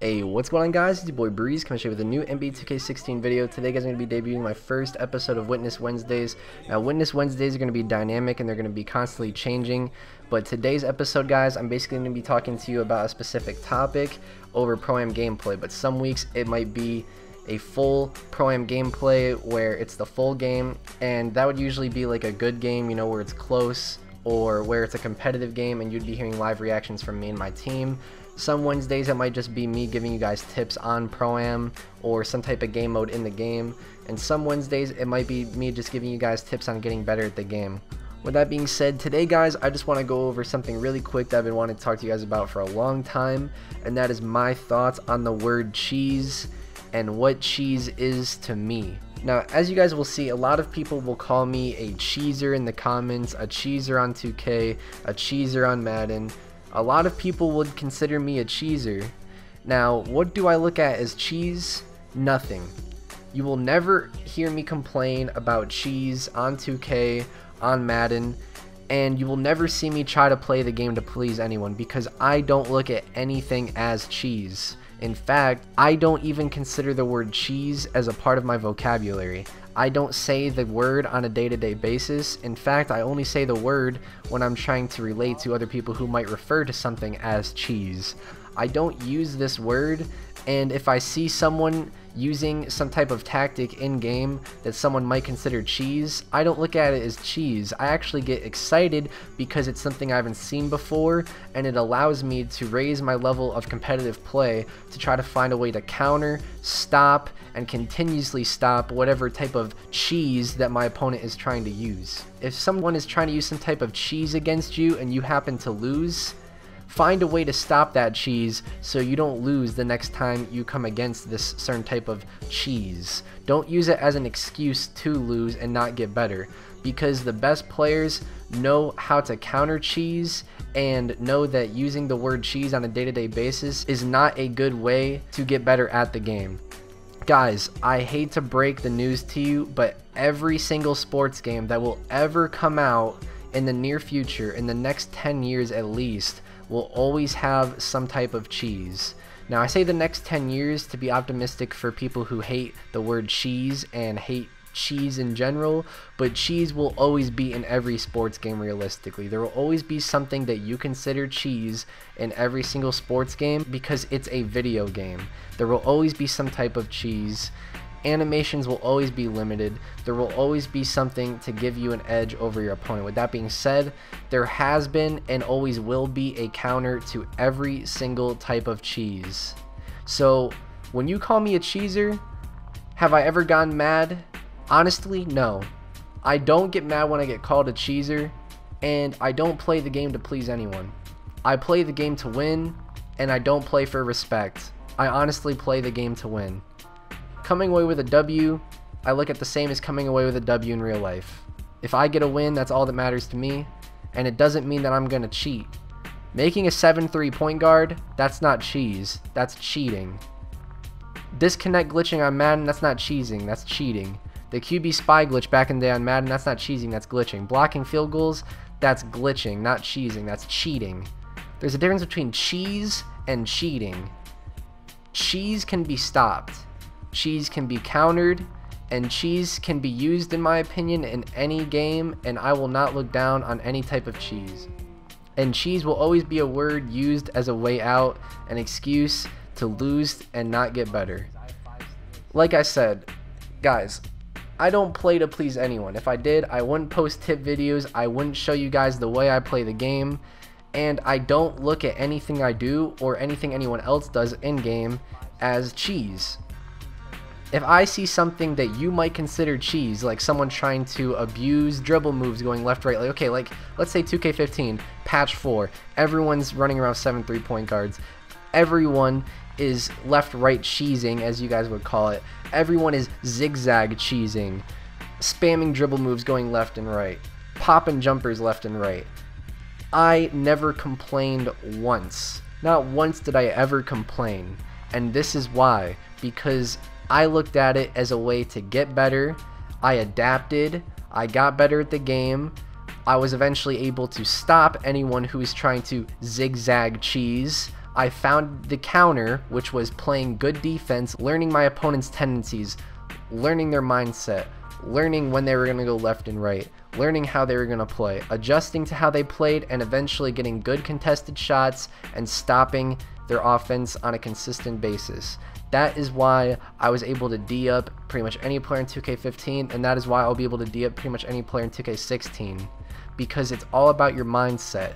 Hey, what's going on, guys? It's your boy Breeze coming to you with a new NBA 2K16 video. Today, guys, I'm going to be debuting my first episode of Witness Wednesdays. Now, Witness Wednesdays are going to be dynamic and they're going to be constantly changing. But today's episode, guys, I'm basically going to be talking to you about a specific topic over Pro-Am gameplay. But some weeks, it might be a full Pro-Am gameplay where it's the full game. And that would usually be like a good game, you know, where it's close, or where it's a competitive game and you'd be hearing live reactions from me and my team. Some Wednesdays it might just be me giving you guys tips on Pro-Am or some type of game mode in the game, and some Wednesdays it might be me just giving you guys tips on getting better at the game. With that being said, today, guys, I just want to go over something really quick that I've been wanting to talk to you guys about for a long time, and that is my thoughts on the word cheese and what cheese is to me. Now, as you guys will see, a lot of people will call me a cheeser in the comments, a cheeser on 2K, a cheeser on Madden. A lot of people would consider me a cheeser. Now, what do I look at as cheese? Nothing. You will never hear me complain about cheese on 2K, on Madden, and you will never see me try to play the game to please anyone, because I don't look at anything as cheese. In fact, I don't even consider the word cheese as a part of my vocabulary. I don't say the word on a day-to-day basis. In fact, I only say the word when I'm trying to relate to other people who might refer to something as cheese. I don't use this word, and if I see someone using some type of tactic in-game that someone might consider cheese, I don't look at it as cheese. I actually get excited because it's something I haven't seen before, and it allows me to raise my level of competitive play to try to find a way to counter, stop, and continuously stop whatever type of cheese that my opponent is trying to use. If someone is trying to use some type of cheese against you and you happen to lose, find a way to stop that cheese so you don't lose the next time you come against this certain type of cheese. Don't use it as an excuse to lose and not get better, because the best players know how to counter cheese and know that using the word cheese on a day-to-day basis is not a good way to get better at the game. Guys, I hate to break the news to you, but every single sports game that will ever come out in the near future, in the next 10 years at least, will always have some type of cheese. Now, I say the next 10 years to be optimistic for people who hate the word cheese and hate cheese in general, but cheese will always be in every sports game realistically. There will always be something that you consider cheese in every single sports game because it's a video game. There will always be some type of cheese. Animations will always be limited. There will always be something to give you an edge over your opponent. With that being said, there has been and always will be a counter to every single type of cheese. So when you call me a cheeser, have I ever gotten mad? Honestly, no. I don't get mad when I get called a cheeser, and I don't play the game to please anyone. I play the game to win, and I don't play for respect. I honestly play the game to win. Coming away with a W, I look at the same as coming away with a W in real life. If I get a win, that's all that matters to me, and it doesn't mean that I'm going to cheat. Making a 7-3 point guard, that's not cheese, that's cheating. Disconnect glitching on Madden, that's not cheesing, that's cheating. The QB spy glitch back in the day on Madden, that's not cheesing, that's glitching. Blocking field goals, that's glitching, not cheesing, that's cheating. There's a difference between cheese and cheating. Cheese can be stopped. Cheese can be countered, and cheese can be used, in my opinion, in any game, and I will not look down on any type of cheese. And cheese will always be a word used as a way out, an excuse to lose and not get better. Like I said, guys, I don't play to please anyone. If I did, I wouldn't post tip videos, I wouldn't show you guys the way I play the game, and I don't look at anything I do or anything anyone else does in-game as cheese. If I see something that you might consider cheese, like someone trying to abuse dribble moves going left, right, like, okay, like, let's say 2K15, patch 4, everyone's running around 7-3 point guards, everyone is left, right cheesing, as you guys would call it, everyone is zigzag cheesing, spamming dribble moves going left and right, popping jumpers left and right. I never complained once. Not once did I ever complain, and this is why, because I looked at it as a way to get better. I adapted, I got better at the game, I was eventually able to stop anyone who was trying to zigzag cheese. I found the counter, which was playing good defense, learning my opponent's tendencies, learning their mindset, learning when they were going to go left and right, learning how they were going to play, adjusting to how they played, and eventually getting good contested shots and stopping their offense on a consistent basis. That is why I was able to D up pretty much any player in 2K15, and that is why I'll be able to D up pretty much any player in 2K16, because it's all about your mindset.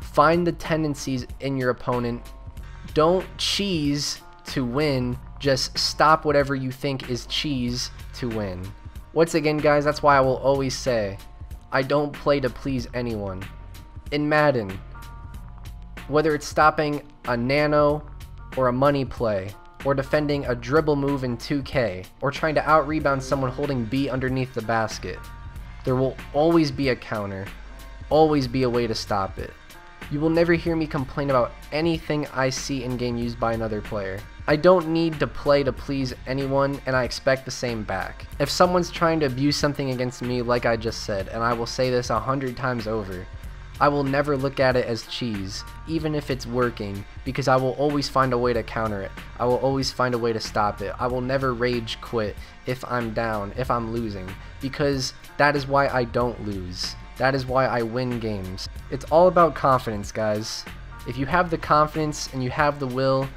Find the tendencies in your opponent. Don't cheese to win, just stop whatever you think is cheese to win. Once again, guys, that's why I will always say, I don't play to please anyone. In Madden, whether it's stopping a nano or a money play, or defending a dribble move in 2K, or trying to out-rebound someone holding B underneath the basket, there will always be a counter, always be a way to stop it. You will never hear me complain about anything I see in-game used by another player. I don't need to play to please anyone, and I expect the same back. If someone's trying to abuse something against me, like I just said, and I will say this 100 times over, I will never look at it as cheese, even if it's working, because I will always find a way to counter it. I will always find a way to stop it. I will never rage quit if I'm down, if I'm losing, because that is why I don't lose. That is why I win games. It's all about confidence, guys. If you have the confidence and you have the will,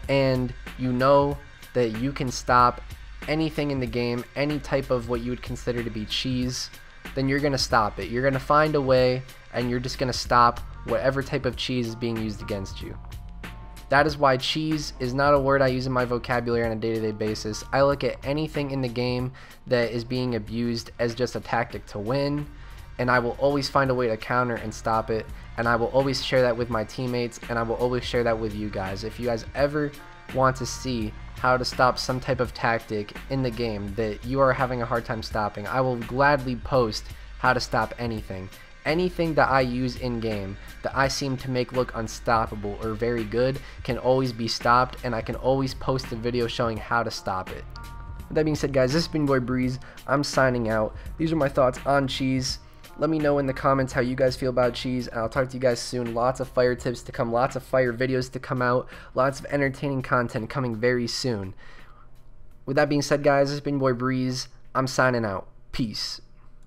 and you know that you can stop anything in the game, any type of what you would consider to be cheese, then you're going to stop it. You're going to find a way, and you're just going to stop whatever type of cheese is being used against you. That is why cheese is not a word I use in my vocabulary on a day-to-day basis. I look at anything in the game that is being abused as just a tactic to win, and I will always find a way to counter and stop it, and I will always share that with my teammates, and I will always share that with you guys. If you guys ever want to see how to stop some type of tactic in the game that you are having a hard time stopping, I will gladly post how to stop anything. Anything that I use in game that I seem to make look unstoppable or very good can always be stopped, and I can always post a video showing how to stop it. With that being said, guys, this has been Boy Breeze. I'm signing out. These are my thoughts on cheese. Let me know in the comments how you guys feel about cheese, and I'll talk to you guys soon. Lots of fire tips to come, lots of fire videos to come out, lots of entertaining content coming very soon. With that being said, guys, this has been Boy Breeze. I'm signing out. Peace.